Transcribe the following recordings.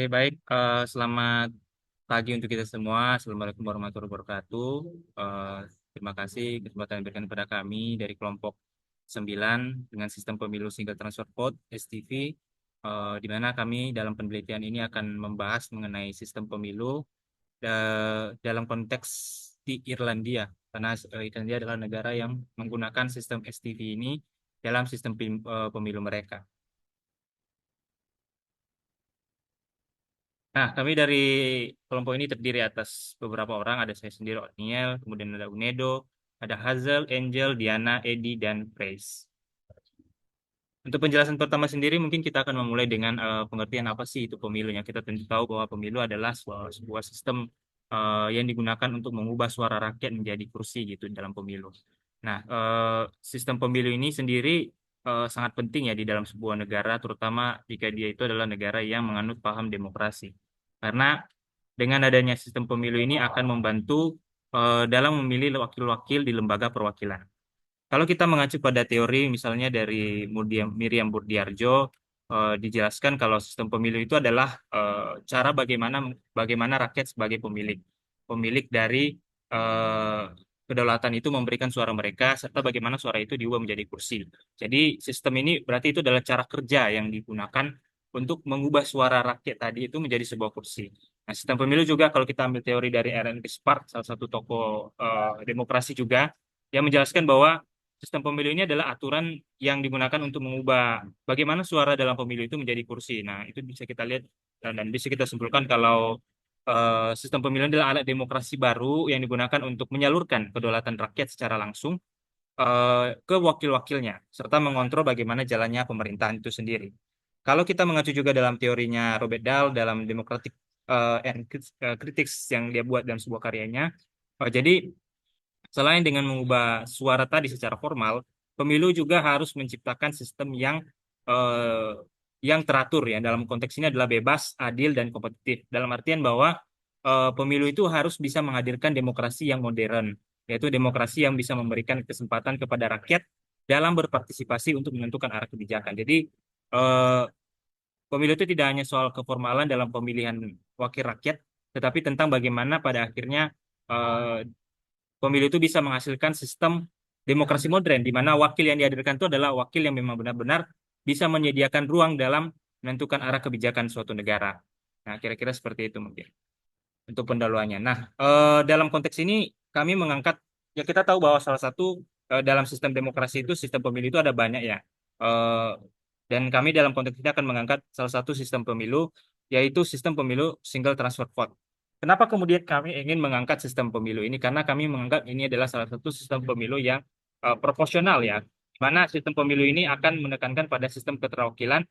Oke, baik. Selamat pagi untuk kita semua. Assalamualaikum warahmatullahi wabarakatuh. Eh, Terima kasih kesempatan yang diberikan kepada kami dari kelompok 9 dengan sistem pemilu single transfer vote (STV), di mana kami dalam penelitian ini akan membahas mengenai sistem pemilu dalam konteks di Irlandia, karena Irlandia adalah negara yang menggunakan sistem STV ini dalam sistem pemilu mereka. Nah, kami dari kelompok ini terdiri atas beberapa orang. Ada saya sendiri, Otniel, kemudian ada Unedo, ada Hazel, Angel, Diana, Edi, dan Praise. Untuk penjelasan pertama sendiri, mungkin kita akan memulai dengan pengertian apa sih itu pemilunya. Kita tentu tahu bahwa pemilu adalah sebuah sistem yang digunakan untuk mengubah suara rakyat menjadi kursi gitu dalam pemilu. Nah, sistem pemilu ini sendiri sangat penting ya di dalam sebuah negara, terutama jika dia itu adalah negara yang menganut paham demokrasi. Karena dengan adanya sistem pemilu ini akan membantu dalam memilih wakil-wakil di lembaga perwakilan. Kalau kita mengacu pada teori misalnya dari Miriam Burdiarjo, dijelaskan kalau sistem pemilu itu adalah cara bagaimana rakyat sebagai pemilik dari eh, kedaulatan itu memberikan suara mereka, serta bagaimana suara itu diubah menjadi kursi. Jadi sistem ini berarti itu adalah cara kerja yang digunakan untuk mengubah suara rakyat tadi itu menjadi sebuah kursi. Nah, sistem pemilu juga kalau kita ambil teori dari Aaron Spark, salah satu tokoh demokrasi juga, yang menjelaskan bahwa sistem pemilu ini adalah aturan yang digunakan untuk mengubah bagaimana suara dalam pemilu itu menjadi kursi. Nah, itu bisa kita lihat dan bisa kita simpulkan kalau sistem pemilu adalah alat demokrasi baru yang digunakan untuk menyalurkan kedaulatan rakyat secara langsung ke wakil-wakilnya, serta mengontrol bagaimana jalannya pemerintahan itu sendiri. Kalau kita mengacu juga dalam teorinya Robert Dahl dalam Democratic Critics yang dia buat dalam sebuah karyanya, jadi selain dengan mengubah suara tadi secara formal, pemilu juga harus menciptakan sistem eh, yang teratur ya. Dalam konteks ini adalah bebas, adil, dan kompetitif. Dalam artian bahwa pemilu itu harus bisa menghadirkan demokrasi yang modern, yaitu demokrasi yang bisa memberikan kesempatan kepada rakyat dalam berpartisipasi untuk menentukan arah kebijakan. Jadi eh, pemilu itu tidak hanya soal keformalan dalam pemilihan wakil rakyat, tetapi tentang bagaimana pada akhirnya eh, pemilu itu bisa menghasilkan sistem demokrasi modern, di mana wakil yang dihadirkan itu adalah wakil yang memang benar-benar bisa menyediakan ruang dalam menentukan arah kebijakan suatu negara. Nah, kira-kira seperti itu mungkin untuk pendahuluannya. Nah, dalam konteks ini kami mengangkat, ya kita tahu bahwa salah satu dalam sistem demokrasi itu, sistem pemilu itu ada banyak ya. Eh, dan kami dalam konteks ini akan mengangkat salah satu sistem pemilu, yaitu sistem pemilu single transfer vote. Kenapa kemudian kami ingin mengangkat sistem pemilu ini? Karena kami menganggap ini adalah salah satu sistem pemilu yang proporsional ya, di mana sistem pemilu ini akan menekankan pada sistem keterwakilan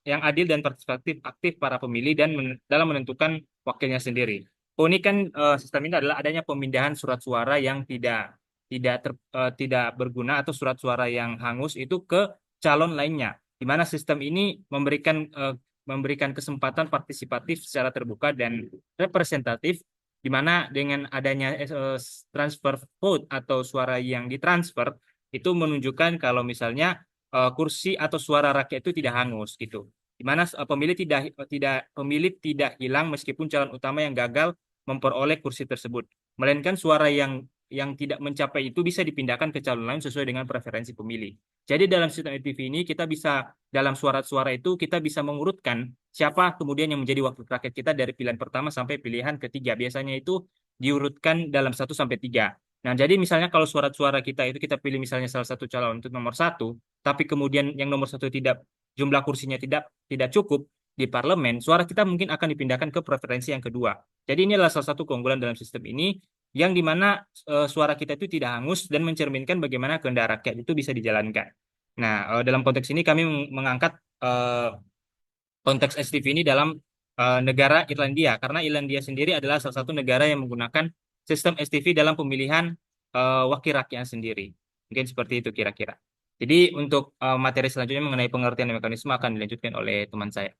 yang adil dan partisipatif aktif para pemilih dan dalam menentukan wakilnya sendiri. Keunikan sistem ini adalah adanya pemindahan surat suara yang tidak berguna atau surat suara yang hangus itu ke calon lainnya, di mana sistem ini memberikan kesempatan partisipatif secara terbuka dan representatif, di mana dengan adanya transfer vote atau suara yang ditransfer itu menunjukkan kalau misalnya kursi atau suara rakyat itu tidak hangus gitu. Di mana pemilih tidak hilang meskipun calon utama yang gagal memperoleh kursi tersebut, melainkan suara yang tidak mencapai itu bisa dipindahkan ke calon lain sesuai dengan preferensi pemilih. Jadi dalam sistem ETV ini kita bisa dalam suara-suara itu kita bisa mengurutkan siapa kemudian yang menjadi wakil rakyat kita dari pilihan pertama sampai pilihan ketiga. Biasanya itu diurutkan dalam 1 sampai 3. Nah, jadi misalnya kalau suara-suara kita itu kita pilih misalnya salah satu calon untuk nomor satu, tapi kemudian yang nomor satu jumlah kursinya tidak cukup di parlemen, suara kita mungkin akan dipindahkan ke preferensi yang kedua. Jadi ini adalah salah satu keunggulan dalam sistem ini yang dimana suara kita itu tidak hangus dan mencerminkan bagaimana kehendak rakyat itu bisa dijalankan. Nah, dalam konteks ini kami mengangkat konteks STV ini dalam negara Irlandia, karena Irlandia sendiri adalah salah satu negara yang menggunakan sistem STV dalam pemilihan wakil rakyat sendiri. Mungkin seperti itu kira-kira. Jadi untuk materi selanjutnya mengenai pengertian dan mekanisme akan dilanjutkan oleh teman saya.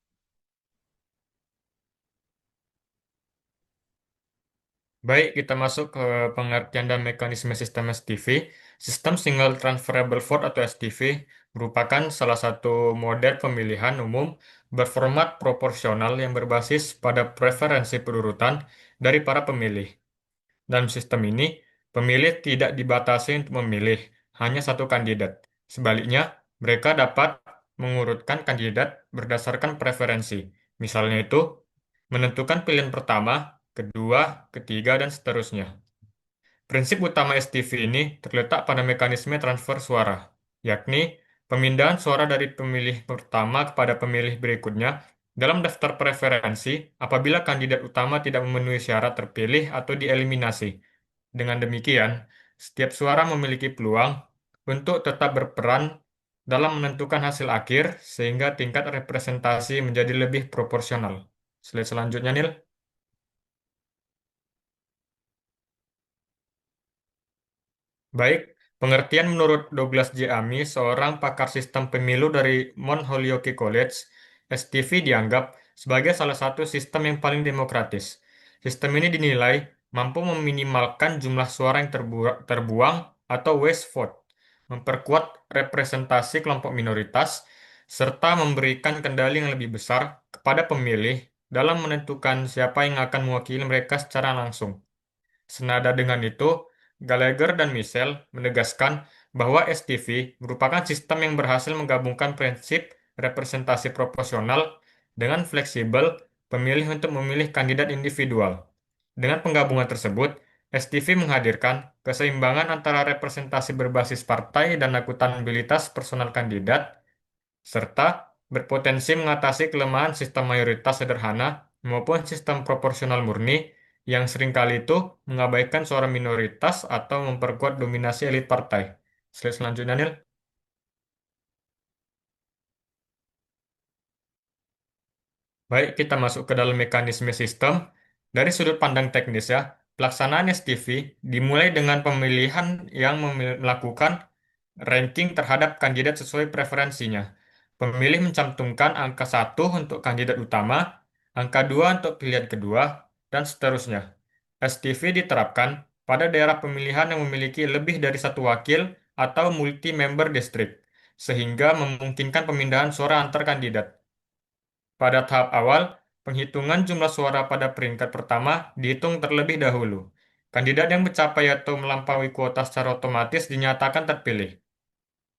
Baik, kita masuk ke pengertian dan mekanisme sistem STV. Sistem Single Transferable Vote atau STV merupakan salah satu model pemilihan umum berformat proporsional yang berbasis pada preferensi perurutan dari para pemilih. Dalam sistem ini, pemilih tidak dibatasi untuk memilih hanya satu kandidat. Sebaliknya, mereka dapat mengurutkan kandidat berdasarkan preferensi. Misalnya itu, menentukan pilihan pertama, kedua, ketiga, dan seterusnya. Prinsip utama STV ini terletak pada mekanisme transfer suara, yakni pemindahan suara dari pemilih pertama kepada pemilih berikutnya dalam daftar preferensi apabila kandidat utama tidak memenuhi syarat terpilih atau dieliminasi. Dengan demikian, setiap suara memiliki peluang untuk tetap berperan dalam menentukan hasil akhir sehingga tingkat representasi menjadi lebih proporsional. Slide selanjutnya, Nil. Baik, pengertian menurut Douglas J. Ami, seorang pakar sistem pemilu dari Mount Holyoke College, STV dianggap sebagai salah satu sistem yang paling demokratis. Sistem ini dinilai mampu meminimalkan jumlah suara yang terbuang atau waste vote, memperkuat representasi kelompok minoritas, serta memberikan kendali yang lebih besar kepada pemilih dalam menentukan siapa yang akan mewakili mereka secara langsung. Senada dengan itu, Gallagher dan Michel menegaskan bahwa STV merupakan sistem yang berhasil menggabungkan prinsip representasi proporsional dengan fleksibel pemilih untuk memilih kandidat individual. Dengan penggabungan tersebut, STV menghadirkan keseimbangan antara representasi berbasis partai dan akuntabilitas personal kandidat serta berpotensi mengatasi kelemahan sistem mayoritas sederhana maupun sistem proporsional murni yang seringkali itu mengabaikan suara minoritas atau memperkuat dominasi elit partai. Slide selanjutnya, Nil. Baik, kita masuk ke dalam mekanisme sistem. Dari sudut pandang teknis ya, pelaksanaan STV dimulai dengan pemilihan yang melakukan ranking terhadap kandidat sesuai preferensinya. Pemilih mencantumkan angka 1 untuk kandidat utama, angka 2 untuk pilihan kedua, dan seterusnya. STV diterapkan pada daerah pemilihan yang memiliki lebih dari satu wakil atau multi-member district, sehingga memungkinkan pemindahan suara antar kandidat. Pada tahap awal, penghitungan jumlah suara pada peringkat pertama dihitung terlebih dahulu. Kandidat yang mencapai atau melampaui kuota secara otomatis dinyatakan terpilih.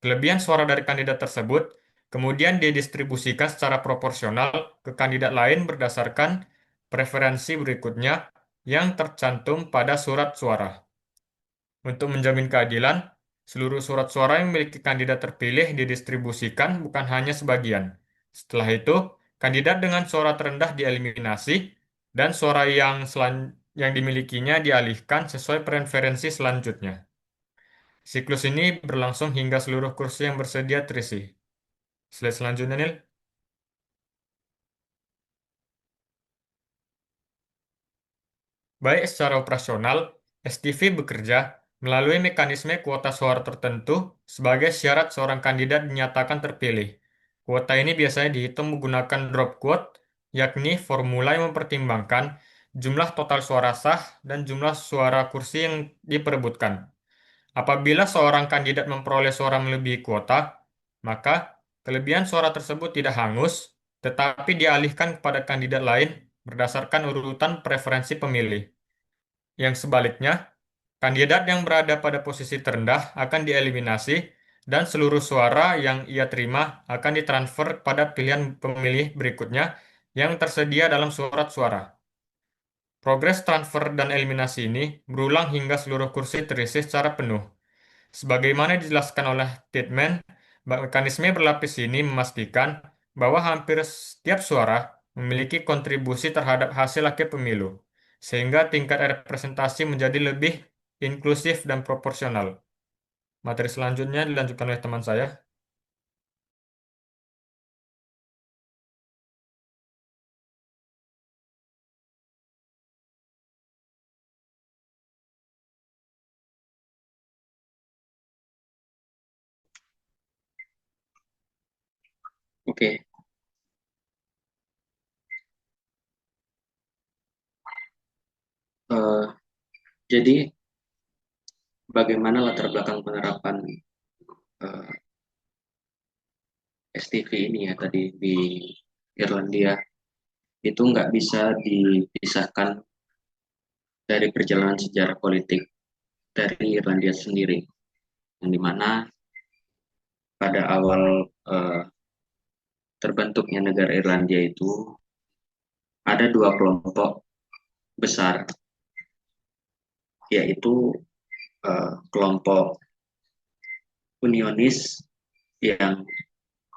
Kelebihan suara dari kandidat tersebut kemudian didistribusikan secara proporsional ke kandidat lain berdasarkan preferensi berikutnya yang tercantum pada surat suara. Untuk menjamin keadilan, seluruh surat suara yang memiliki kandidat terpilih didistribusikan bukan hanya sebagian. Setelah itu, kandidat dengan suara terendah dieliminasi dan suara yang dimilikinya dialihkan sesuai preferensi selanjutnya. Siklus ini berlangsung hingga seluruh kursi yang bersedia terisi. Slide selanjutnya, Nil. Baik secara operasional, STV bekerja melalui mekanisme kuota suara tertentu sebagai syarat seorang kandidat dinyatakan terpilih. Kuota ini biasanya dihitung menggunakan drop quote, yakni formula yang mempertimbangkan jumlah total suara sah dan jumlah suara kursi yang diperebutkan. Apabila seorang kandidat memperoleh suara melebihi kuota, maka kelebihan suara tersebut tidak hangus, tetapi dialihkan kepada kandidat lain berdasarkan urutan preferensi pemilih. Yang sebaliknya, kandidat yang berada pada posisi terendah akan dieliminasi dan seluruh suara yang ia terima akan ditransfer pada pilihan pemilih berikutnya yang tersedia dalam surat suara. Progres transfer dan eliminasi ini berulang hingga seluruh kursi terisi secara penuh. Sebagaimana dijelaskan oleh Titman, mekanisme berlapis ini memastikan bahwa hampir setiap suara memiliki kontribusi terhadap hasil akhir pemilu, sehingga tingkat representasi menjadi lebih inklusif dan proporsional. Materi selanjutnya dilanjutkan oleh teman saya. Oke, eh, jadi bagaimana latar belakang penerapan STV ini ya tadi Irlandia itu nggak bisa dipisahkan dari perjalanan sejarah politik dari Irlandia sendiri, yang dimana pada awal terbentuknya negara Irlandia itu ada dua kelompok besar, yaitu kelompok unionis yang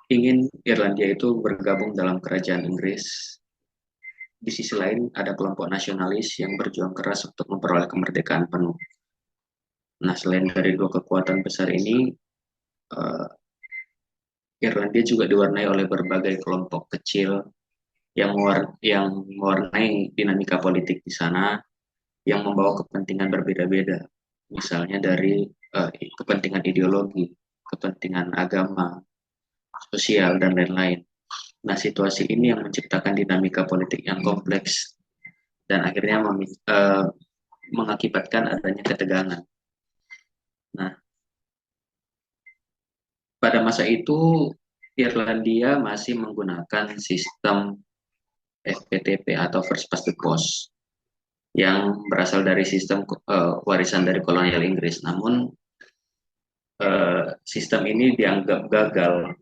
ingin Irlandia itu bergabung dalam kerajaan Inggris. Di sisi lain ada kelompok nasionalis yang berjuang keras untuk memperoleh kemerdekaan penuh. Nah, selain dari dua kekuatan besar ini, Irlandia juga diwarnai oleh berbagai kelompok kecil yang mewarnai dinamika politik di sana, yang membawa kepentingan berbeda-beda. Misalnya dari kepentingan ideologi, kepentingan agama, sosial, dan lain-lain. Nah, situasi ini yang menciptakan dinamika politik yang kompleks dan akhirnya mengakibatkan adanya ketegangan. Nah, pada masa itu Irlandia masih menggunakan sistem FPTP atau First Past the Post yang berasal dari sistem warisan dari kolonial Inggris. Namun sistem ini dianggap gagal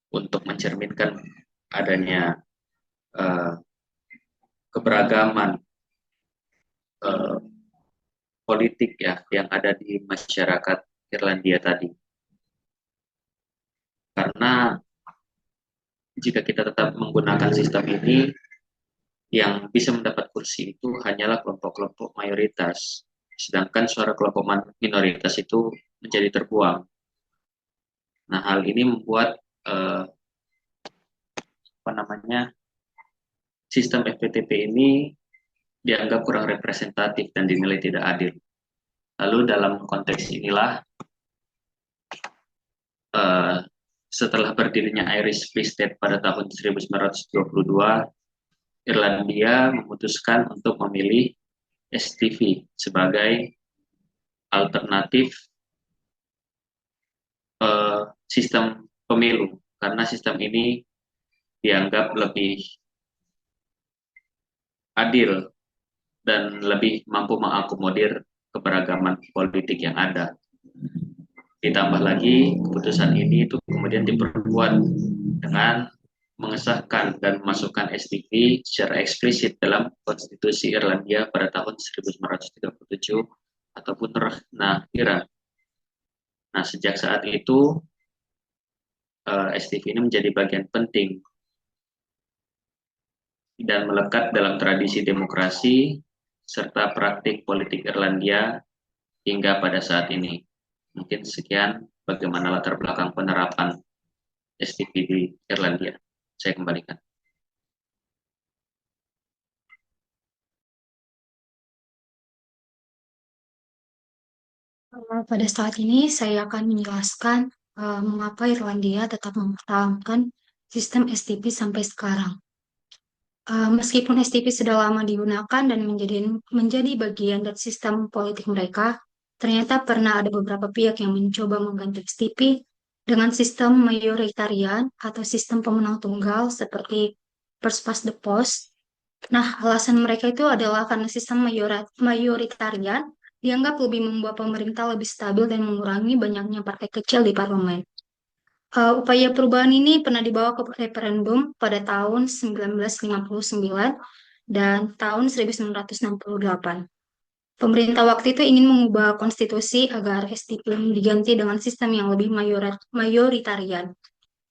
untuk mencerminkan adanya keberagaman politik ya yang ada di masyarakat Irlandia tadi. Karena jika kita tetap menggunakan sistem ini, yang bisa mendapat kursi itu hanyalah kelompok-kelompok mayoritas, sedangkan suara kelompok minoritas itu menjadi terbuang. Nah, hal ini membuat sistem FPTP ini dianggap kurang representatif dan dinilai tidak adil. Lalu dalam konteks inilah setelah berdirinya Irish Free State pada tahun 1922, Irlandia memutuskan untuk memilih STV sebagai alternatif sistem pemilu, karena sistem ini dianggap lebih adil dan lebih mampu mengakomodir keberagaman politik yang ada. Ditambah lagi, keputusan ini itu kemudian diperkuat dengan mengesahkan dan memasukkan STV secara eksplisit dalam konstitusi Irlandia pada tahun 1937 ataupun Iran. Nah, sejak saat itu STV ini menjadi bagian penting dan melekat dalam tradisi demokrasi serta praktik politik Irlandia hingga pada saat ini. Mungkin sekian bagaimana latar belakang penerapan STV di Irlandia. Saya kembalikan. Pada saat ini saya akan menjelaskan mengapa Irlandia tetap mempertahankan sistem STP sampai sekarang. Meskipun STP sudah lama digunakan dan menjadi bagian dari sistem politik mereka, ternyata pernah ada beberapa pihak yang mencoba mengganti STP dengan sistem mayoritarian atau sistem pemenang tunggal seperti first past the post. Nah, alasan mereka itu adalah karena sistem mayoritarian dianggap lebih membuat pemerintah lebih stabil dan mengurangi banyaknya partai kecil di parlemen. Upaya perubahan ini pernah dibawa ke referendum pada tahun 1959 dan tahun 1968. Pemerintah waktu itu ingin mengubah konstitusi agar STP diganti dengan sistem yang lebih mayoritarian.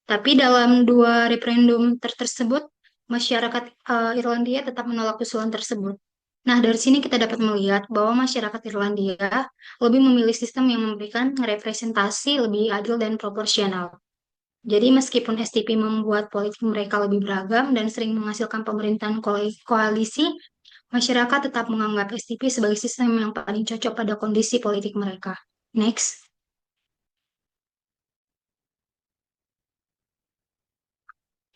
Tapi dalam dua referendum tersebut, masyarakat Irlandia tetap menolak usulan tersebut. Nah, dari sini kita dapat melihat bahwa masyarakat Irlandia lebih memilih sistem yang memberikan representasi lebih adil dan proporsional. Jadi meskipun STP membuat politik mereka lebih beragam dan sering menghasilkan pemerintahan koalisi, masyarakat tetap menganggap STP sebagai sistem yang paling cocok pada kondisi politik mereka. Next.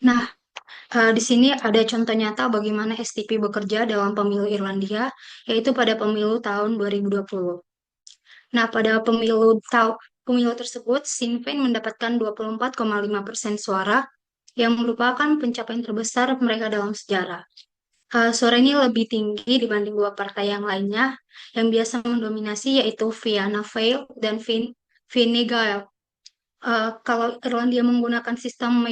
Nah, di sini ada contoh nyata bagaimana STP bekerja dalam pemilu Irlandia, yaitu pada pemilu tahun 2020. Nah, pada pemilu tersebut, Sinn Féin mendapatkan 24,5% suara, yang merupakan pencapaian terbesar mereka dalam sejarah. Suara ini lebih tinggi dibanding dua partai yang lainnya yang biasa mendominasi, yaitu Fianna Fáil dan Fine Gael. Kalau Irlandia menggunakan sistem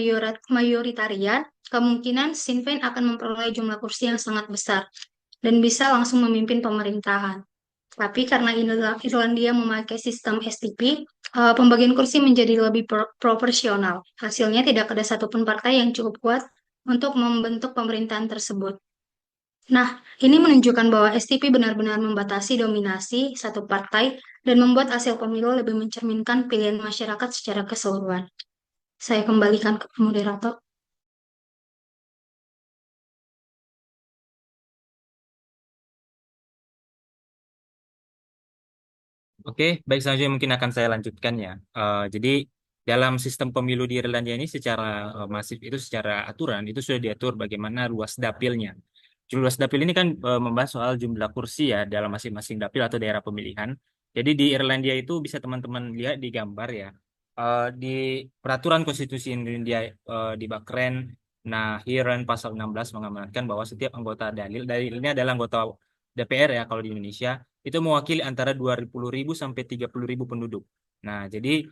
mayoritarian, kemungkinan Sinn Féin akan memperoleh jumlah kursi yang sangat besar dan bisa langsung memimpin pemerintahan. Tapi karena Irlandia memakai sistem STP, pembagian kursi menjadi lebih proporsional. Hasilnya tidak ada satupun partai yang cukup kuat untuk membentuk pemerintahan tersebut. Nah, ini menunjukkan bahwa STP benar-benar membatasi dominasi satu partai dan membuat hasil pemilu lebih mencerminkan pilihan masyarakat secara keseluruhan. Saya kembalikan ke moderator. Oke, baik, selanjutnya mungkin akan saya lanjutkan ya. Jadi dalam sistem pemilu di Irlandia ini secara masif itu secara aturan itu sudah diatur bagaimana luas dapilnya. Luas dapil ini kan membahas soal jumlah kursi ya dalam masing-masing dapil atau daerah pemilihan. Jadi di Irlandia itu bisa teman-teman lihat di gambar ya. Di peraturan konstitusi Irlandia di Bakren, nah Hiren pasal 16 mengamanatkan bahwa setiap anggota dalil ini adalah anggota DPR ya kalau di Indonesia itu mewakili antara 20.000 sampai 30.000 penduduk. Nah, jadi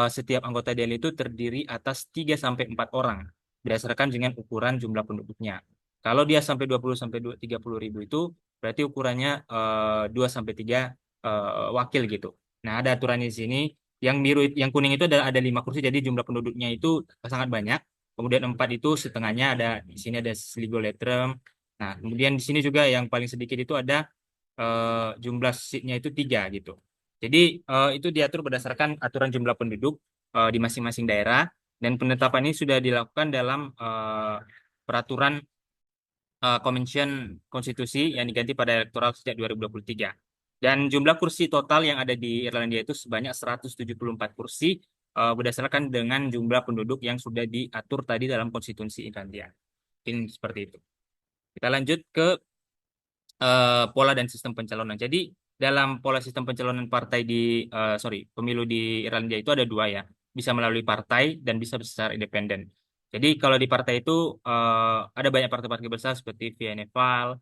setiap anggota DPR itu terdiri atas 3 sampai 4 orang berdasarkan dengan ukuran jumlah penduduknya. Kalau dia sampai 20 sampai 30.000 itu berarti ukurannya 2 sampai 3 wakil gitu. Nah, ada aturannya di sini. Yang biru, yang kuning itu ada 5 kursi, jadi jumlah penduduknya itu sangat banyak. Kemudian 4 itu setengahnya ada di sini ada Sligo Letrem. Nah, kemudian di sini juga yang paling sedikit itu ada jumlah seatnya itu 3 gitu. Jadi itu diatur berdasarkan aturan jumlah penduduk di masing-masing daerah dan penetapan ini sudah dilakukan dalam peraturan Convention Konstitusi yang diganti pada elektoral sejak 2023. Dan jumlah kursi total yang ada di Irlandia itu sebanyak 174 kursi berdasarkan dengan jumlah penduduk yang sudah diatur tadi dalam konstitusi Irlandia. Ini seperti itu. Kita lanjut ke pola dan sistem pencalonan. Jadi dalam pola sistem pencalonan partai pemilu di Irlandia itu ada dua ya, bisa melalui partai dan bisa secara independen. Jadi kalau di partai itu ada banyak partai-partai besar seperti Fianna Fáil,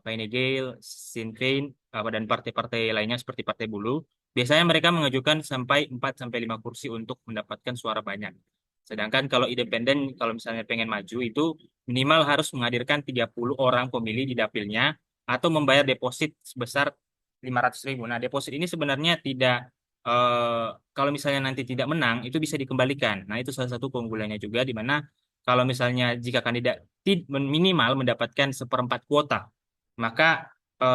Fine Gael, Sinn Féin, dan partai-partai lainnya seperti Partai Buruh. Biasanya mereka mengajukan sampai 4 sampai 5 kursi untuk mendapatkan suara banyak. Sedangkan kalau independen, kalau misalnya pengen maju itu minimal harus menghadirkan 30 orang pemilih di dapilnya atau membayar deposit sebesar 500.000. Nah, deposit ini sebenarnya tidak kalau misalnya nanti tidak menang itu bisa dikembalikan. Nah, itu salah satu keunggulannya juga di mana kalau misalnya jika kandidat minimal mendapatkan 1/4 kuota, maka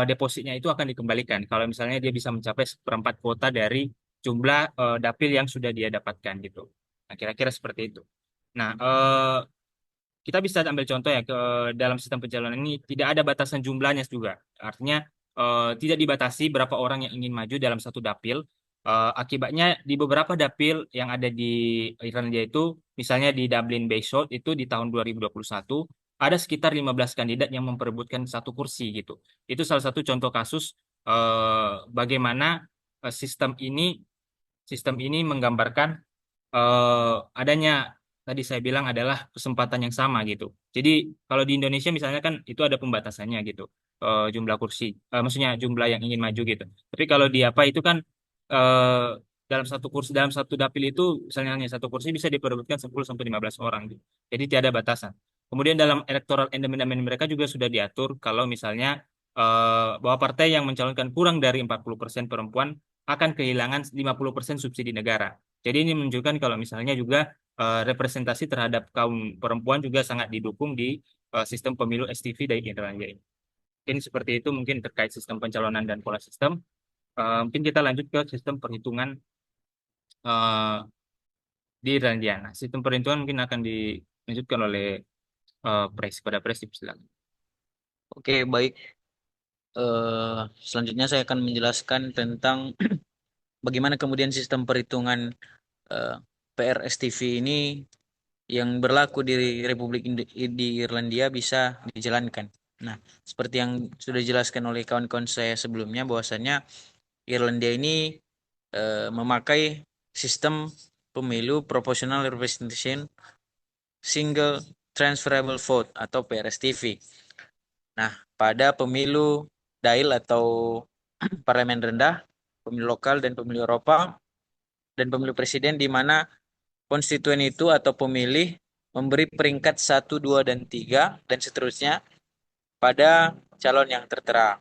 depositnya itu akan dikembalikan. Kalau misalnya dia bisa mencapai 1/4 kuota dari jumlah dapil yang sudah dia dapatkan gitu. Nah, kira-kira seperti itu. Nah, kita bisa ambil contoh ya ke dalam sistem pencalonan ini tidak ada batasan jumlahnya juga. Artinya tidak dibatasi berapa orang yang ingin maju dalam satu dapil. Akibatnya di beberapa dapil yang ada di Irlandia itu, misalnya di Dublin Bay South itu di tahun 2021 ada sekitar 15 kandidat yang memperebutkan satu kursi gitu. Itu salah satu contoh kasus bagaimana sistem ini menggambarkan adanya tadi saya bilang adalah kesempatan yang sama gitu. Jadi kalau di Indonesia misalnya kan itu ada pembatasannya gitu, jumlah kursi, maksudnya jumlah yang ingin maju gitu. Tapi kalau di apa itu kan dalam satu kursi dalam satu dapil itu misalnya hanya satu kursi bisa diperebutkan 10 sampai 15 orang gitu. Jadi tidak ada batasan. Kemudian dalam electoral endowment mereka juga sudah diatur kalau misalnya bahwa partai yang mencalonkan kurang dari 40% perempuan akan kehilangan 50% subsidi negara. Jadi ini menunjukkan kalau misalnya juga representasi terhadap kaum perempuan juga sangat didukung di sistem pemilu STV dari Irlandia ini. Mungkin seperti itu mungkin terkait sistem pencalonan dan pola sistem. Mungkin kita lanjut ke sistem perhitungan di Irlandia. Nah, sistem perhitungan mungkin akan dilanjutkan oleh pada Pres, silakan. Oke, baik. Selanjutnya saya akan menjelaskan tentang bagaimana kemudian sistem perhitungan PRSTV ini yang berlaku di Republik di Irlandia bisa dijalankan. Nah, seperti yang sudah dijelaskan oleh kawan-kawan saya sebelumnya, bahwasannya Irlandia ini memakai sistem pemilu proportional representation Single Transferable Vote atau PRSTV. Nah, pada pemilu DAIL atau parlemen rendah, pemilu lokal dan pemilu Eropa, dan pemilu presiden di mana konstituen itu atau pemilih memberi peringkat 1, 2, dan 3 dan seterusnya pada calon yang tertera.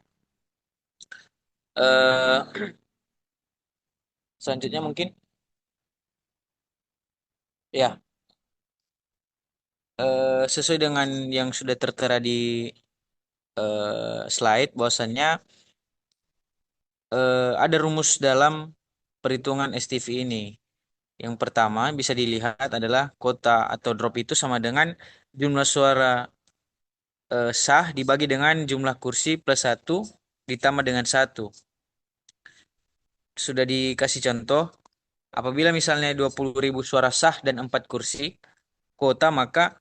Selanjutnya mungkin ya sesuai dengan yang sudah tertera di slide, bahwasannya ada rumus dalam perhitungan STV ini. Yang pertama bisa dilihat adalah kota atau drop itu sama dengan jumlah suara sah dibagi dengan jumlah kursi plus 1 ditambah dengan 1. Sudah dikasih contoh, apabila misalnya 20.000 suara sah dan 4 kursi kota, maka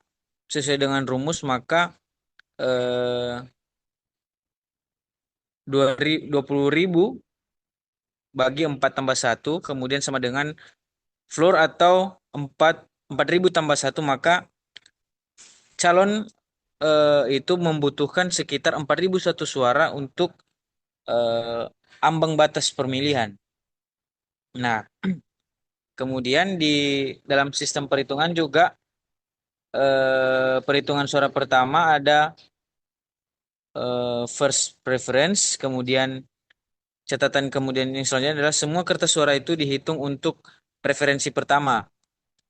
sesuai dengan rumus maka 20.000 bagi 4 tambah 1 kemudian sama dengan floor atau 4.000 tambah 1, maka calon itu membutuhkan sekitar 4.001 suara untuk ambang batas pemilihan. Nah, kemudian di dalam sistem perhitungan juga perhitungan suara pertama ada first preference, kemudian catatan kemudian yang selanjutnya adalah semua kertas suara itu dihitung untuk preferensi pertama.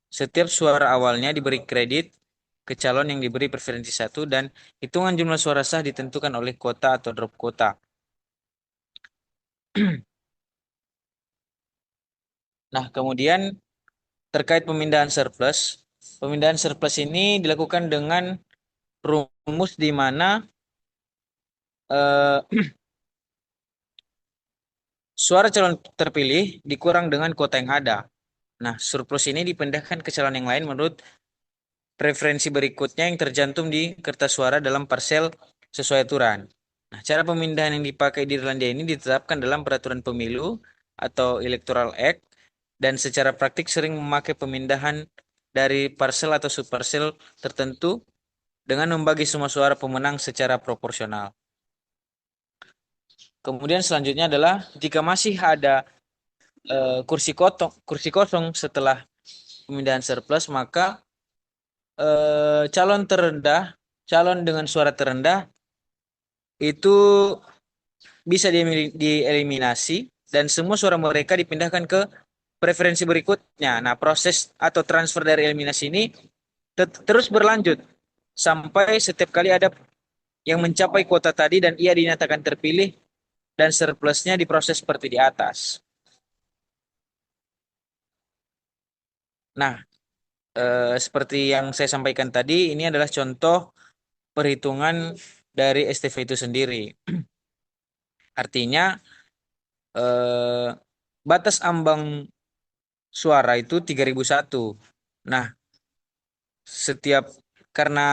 Setiap suara awalnya diberi kredit ke calon yang diberi preferensi 1 dan hitungan jumlah suara sah ditentukan oleh kota atau drop kota. Nah, kemudian terkait pemindahan surplus. Pemindahan surplus ini dilakukan dengan rumus di mana suara calon terpilih dikurang dengan kota yang ada. Nah, surplus ini dipindahkan ke calon yang lain menurut preferensi berikutnya yang tercantum di kertas suara dalam parsel sesuai aturan. Nah, cara pemindahan yang dipakai di Irlandia ini ditetapkan dalam peraturan pemilu atau Electoral Act dan secara praktik sering memakai pemindahan dari parsel atau subparsel tertentu dengan membagi semua suara pemenang secara proporsional. Kemudian selanjutnya adalah jika masih ada kursi kosong setelah pemindahan surplus, maka calon dengan suara terendah itu bisa dieliminasi dan semua suara mereka dipindahkan ke preferensi berikutnya. Nah, proses atau transfer dari eliminasi ini terus berlanjut sampai setiap kali ada yang mencapai kuota tadi dan ia dinyatakan terpilih dan surplusnya diproses seperti di atas. Nah, seperti yang saya sampaikan tadi, ini adalah contoh perhitungan dari STV itu sendiri. Artinya batas ambang suara itu 3001. Nah, karena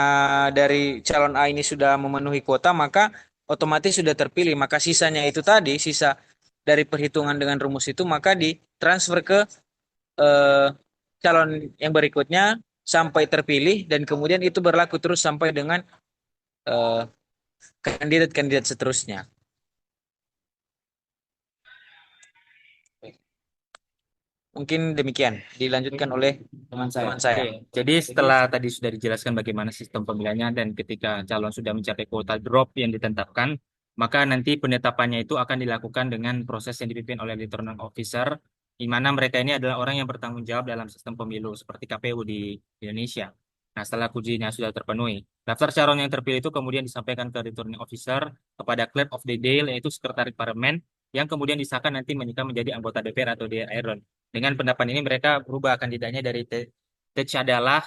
dari calon A ini sudah memenuhi kuota, maka otomatis sudah terpilih. Maka sisanya itu tadi, sisa dari perhitungan dengan rumus itu, maka ditransfer ke calon yang berikutnya sampai terpilih dan kemudian itu berlaku terus sampai dengan kandidat-kandidat seterusnya. Mungkin demikian dilanjutkan oleh teman saya. Oke, jadi setelah tadi sudah dijelaskan bagaimana sistem pemilihannya dan ketika calon sudah mencapai kuota drop yang ditetapkan, maka nanti penetapannya itu akan dilakukan dengan proses yang dipimpin oleh returning officer, di mana mereka ini adalah orang yang bertanggung jawab dalam sistem pemilu seperti KPU di Indonesia. Nah, setelah ujinya sudah terpenuhi, daftar calon yang terpilih itu kemudian disampaikan ke returning officer kepada clerk of the day, yaitu sekretaris parlemen, yang kemudian disahkan nanti menikah menjadi anggota DPR atau DPR. Dengan pendapat ini mereka berubah kandidatnya dari Tej adalah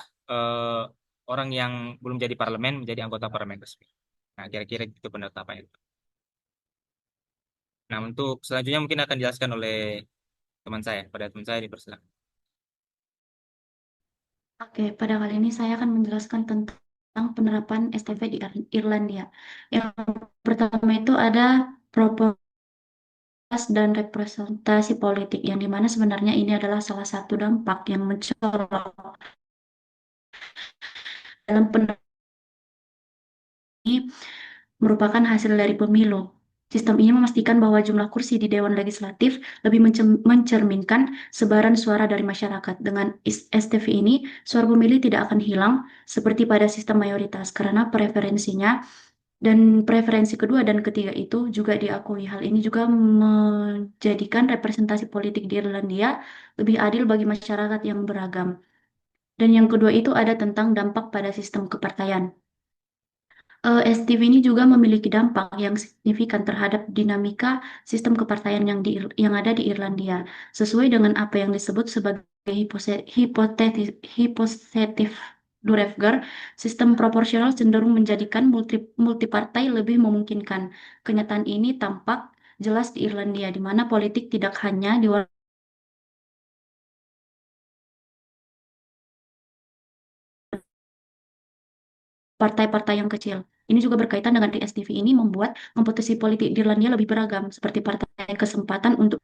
orang yang belum jadi parlemen menjadi anggota parlemen resmi. Nah, kira-kira itu penetapannya. Nah, untuk selanjutnya mungkin akan dijelaskan oleh teman saya. Pada teman saya dipersilakan. Oke, pada kali ini saya akan menjelaskan tentang penerapan STV di Irlandia. Yang pertama itu ada proporsi dan representasi politik, yang dimana sebenarnya ini adalah salah satu dampak yang mencolok dalam ini merupakan hasil dari pemilu. Sistem ini memastikan bahwa jumlah kursi di Dewan Legislatif lebih mencerminkan sebaran suara dari masyarakat. Dengan STV ini, suara pemilih tidak akan hilang seperti pada sistem mayoritas karena preferensinya dan preferensi kedua dan ketiga itu juga diakui. Hal ini juga menjadikan representasi politik di Irlandia lebih adil bagi masyarakat yang beragam. Dan yang kedua itu ada tentang dampak pada sistem kepartaian. STV ini juga memiliki dampak yang signifikan terhadap dinamika sistem kepartaian yang ada di Irlandia, sesuai dengan apa yang disebut sebagai hipotetif Durever. Sistem proporsional cenderung menjadikan multipartai lebih memungkinkan. Kenyataan ini tampak jelas di Irlandia, di mana politik tidak hanya partai-partai yang kecil. Ini juga berkaitan dengan DSTV ini membuat kompetisi politik di Irlandia lebih beragam, seperti partai kesempatan untuk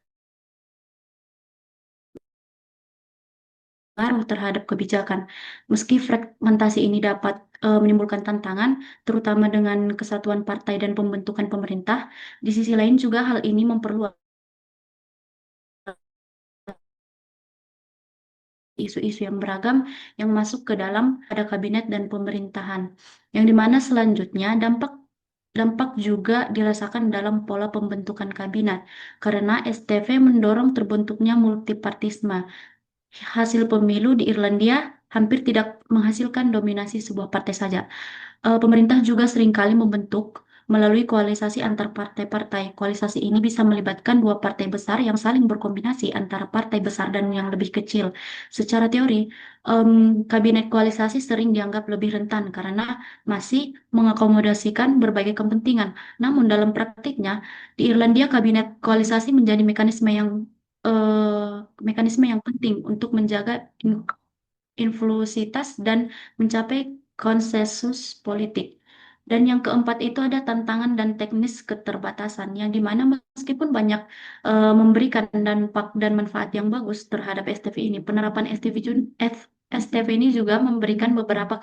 pengaruh terhadap kebijakan. Meski fragmentasi ini dapat menimbulkan tantangan, terutama dengan kesatuan partai dan pembentukan pemerintah, di sisi lain juga hal ini memperluas isu-isu yang beragam yang masuk ke dalam pada kabinet dan pemerintahan. Yang dimana selanjutnya dampak dampak juga dirasakan dalam pola pembentukan kabinet, karena STV mendorong terbentuknya multipartisme. Hasil pemilu di Irlandia hampir tidak menghasilkan dominasi sebuah partai saja. Pemerintah juga seringkali membentuk melalui koalisasi antar partai-partai. Koalisasi ini bisa melibatkan dua partai besar yang saling berkombinasi antara partai besar dan yang lebih kecil. Secara teori, kabinet koalisasi sering dianggap lebih rentan karena masih mengakomodasikan berbagai kepentingan. Namun dalam praktiknya, di Irlandia kabinet koalisasi menjadi mekanisme yang penting untuk menjaga inklusivitas dan mencapai konsensus politik. Dan yang keempat itu ada tantangan dan teknis keterbatasan, yang dimana meskipun banyak memberikan dampak dan manfaat yang bagus terhadap STV ini, penerapan STV ini juga memberikan beberapa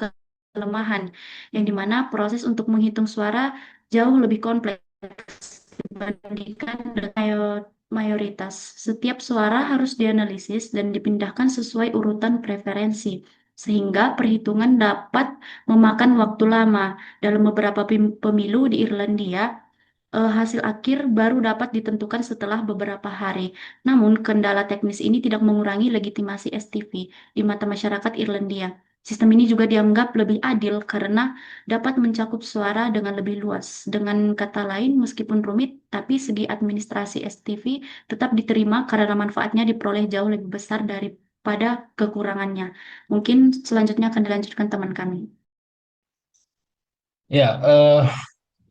kelemahan, yang dimana proses untuk menghitung suara jauh lebih kompleks dibandingkan dengan mayoritas. Setiap suara harus dianalisis dan dipindahkan sesuai urutan preferensi, sehingga perhitungan dapat memakan waktu lama. Dalam beberapa pemilu di Irlandia, hasil akhir baru dapat ditentukan setelah beberapa hari. Namun, kendala teknis ini tidak mengurangi legitimasi STV di mata masyarakat Irlandia. Sistem ini juga dianggap lebih adil karena dapat mencakup suara dengan lebih luas. Dengan kata lain, meskipun rumit, tapi segi administrasi STV tetap diterima karena manfaatnya diperoleh jauh lebih besar daripada kekurangannya. Mungkin selanjutnya akan dilanjutkan teman kami. Ya,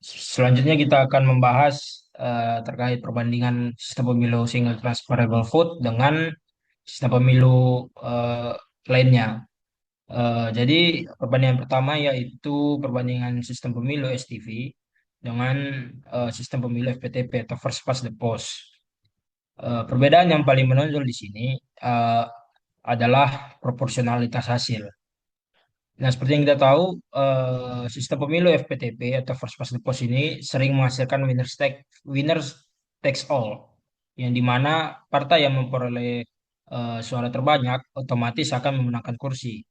selanjutnya kita akan membahas terkait perbandingan sistem pemilu single transferable vote dengan sistem pemilu eh, lainnya. Jadi perbandingan pertama yaitu perbandingan sistem pemilu STV dengan sistem pemilu FPTP atau First Past the Post. Perbedaan yang paling menonjol di sini eh, adalah proporsionalitas hasil. Nah, seperti yang kita tahu, sistem pemilu FPTP atau First Past the Post ini sering menghasilkan winners takes all, yang dimana partai yang memperoleh suara terbanyak otomatis akan memenangkan kursi.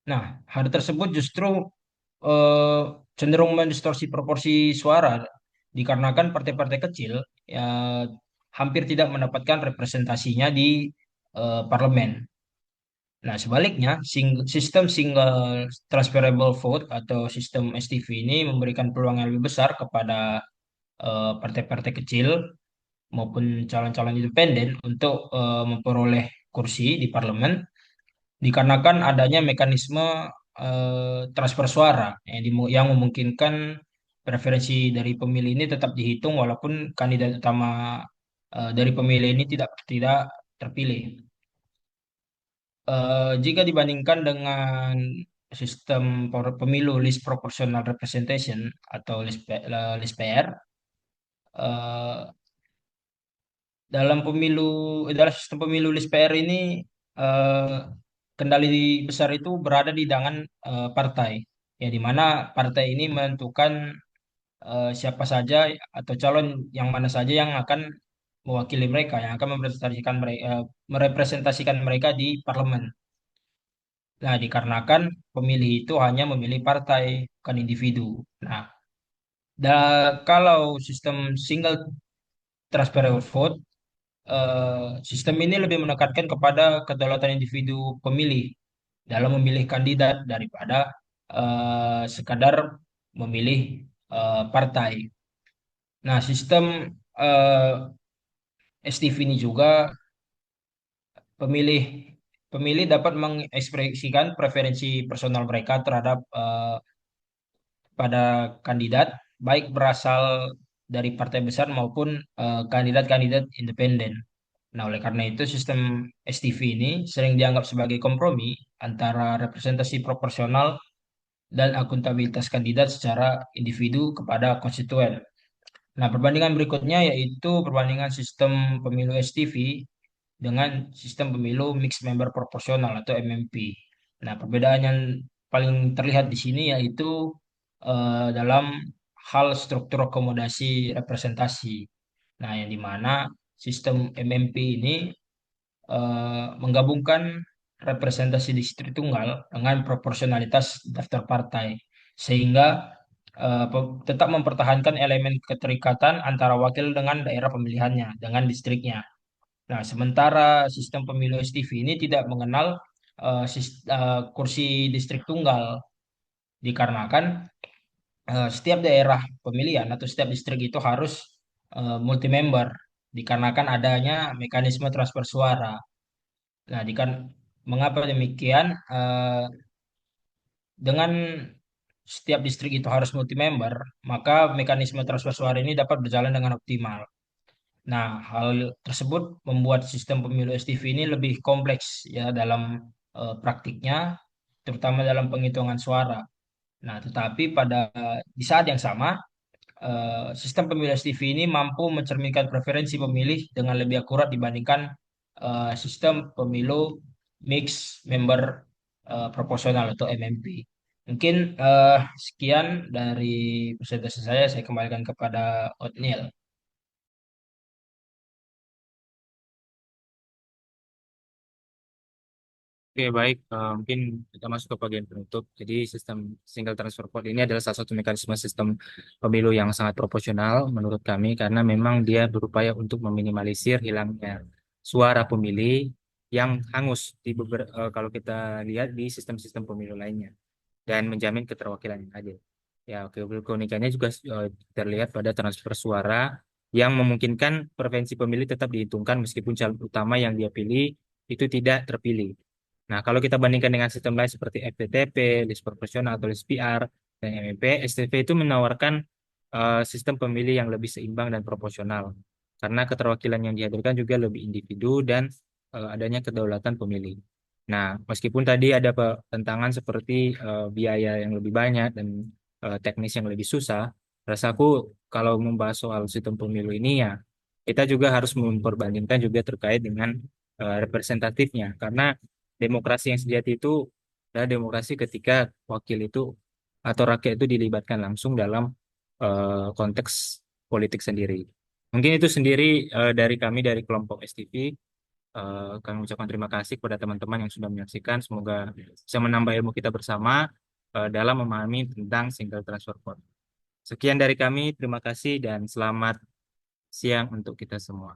Nah, hal tersebut justru eh, cenderung mendistorsi proporsi suara dikarenakan partai-partai kecil ya, hampir tidak mendapatkan representasinya di parlemen. Nah, sebaliknya, sistem single transferable vote atau sistem STV ini memberikan peluang yang lebih besar kepada partai-partai kecil maupun calon-calon independen untuk memperoleh kursi di parlemen dikarenakan adanya mekanisme transfer suara yang memungkinkan preferensi dari pemilih ini tetap dihitung walaupun kandidat utama dari pemilih ini tidak tidak terpilih. Jika dibandingkan dengan sistem pemilu list proportional representation atau list PR, eh, dalam sistem pemilu list PR ini eh, kendali besar itu berada di tangan partai. ya di mana partai ini menentukan siapa saja atau calon yang mana saja yang akan mewakili mereka, yang akan merepresentasikan mereka di parlemen. Nah, dikarenakan pemilih itu hanya memilih partai, bukan individu. Nah, kalau sistem single transferable vote, sistem ini lebih menekankan kepada kedaulatan individu pemilih dalam memilih kandidat daripada sekadar memilih partai. Nah, sistem eh, STV ini juga pemilih pemilih dapat mengekspresikan preferensi personal mereka terhadap pada kandidat, baik berasal dari partai besar maupun kandidat-kandidat independen. Nah, oleh karena itu sistem STV ini sering dianggap sebagai kompromi antara representasi proporsional dan akuntabilitas kandidat secara individu kepada konstituen. Nah, perbandingan berikutnya yaitu perbandingan sistem pemilu STV dengan sistem pemilu mixed member proporsional atau MMP. Nah, perbedaan yang paling terlihat di sini yaitu dalam hal struktur akomodasi representasi. Nah, yang dimana sistem MMP ini menggabungkan representasi distrik tunggal dengan proporsionalitas daftar partai, sehingga tetap mempertahankan elemen keterikatan antara wakil dengan daerah pemilihannya, dengan distriknya. Nah, sementara sistem pemilu STV ini tidak mengenal kursi distrik tunggal, dikarenakan setiap daerah pemilihan atau setiap distrik itu harus multi member, dikarenakan adanya mekanisme transfer suara. Nah, mengapa demikian? Dengan setiap distrik itu harus multi member, maka mekanisme transfer suara ini dapat berjalan dengan optimal. Nah, hal tersebut membuat sistem pemilu STV ini lebih kompleks ya dalam praktiknya, terutama dalam penghitungan suara. Nah, tetapi di saat yang sama, sistem pemilu STV ini mampu mencerminkan preferensi pemilih dengan lebih akurat dibandingkan sistem pemilu mix member proporsional atau MMP. Mungkin sekian dari presentasi saya kembalikan kepada Otniel. Oke, baik. Mungkin kita masuk ke bagian penutup. Jadi sistem single transfer vote ini adalah salah satu mekanisme sistem pemilu yang sangat proporsional menurut kami karena memang dia berupaya untuk meminimalisir hilangnya suara pemilih yang hangus kalau kita lihat di sistem-sistem pemilu lainnya dan menjamin keterwakilan yang adil. Ya, oke, keunikannya juga terlihat pada transfer suara yang memungkinkan preferensi pemilih tetap dihitungkan meskipun calon utama yang dia pilih itu tidak terpilih. Nah, kalau kita bandingkan dengan sistem lain seperti FTTP, list proporsional atau list PR, dan MMP, STV itu menawarkan sistem pemilih yang lebih seimbang dan proporsional. Karena keterwakilan yang dihadirkan juga lebih individu dan adanya kedaulatan pemilih. Nah, meskipun tadi ada tentangan seperti biaya yang lebih banyak dan teknis yang lebih susah, rasaku kalau membahas soal sistem pemilu ini ya, kita juga harus memperbandingkan juga terkait dengan representatifnya. Karena demokrasi yang sejati itu adalah demokrasi ketika wakil itu atau rakyat itu dilibatkan langsung dalam konteks politik sendiri. Mungkin itu sendiri dari kami dari kelompok STV. Kami ucapkan terima kasih kepada teman-teman yang sudah menyaksikan. Semoga bisa menambah ilmu kita bersama dalam memahami tentang single transfer vote. Sekian dari kami, terima kasih dan selamat siang untuk kita semua.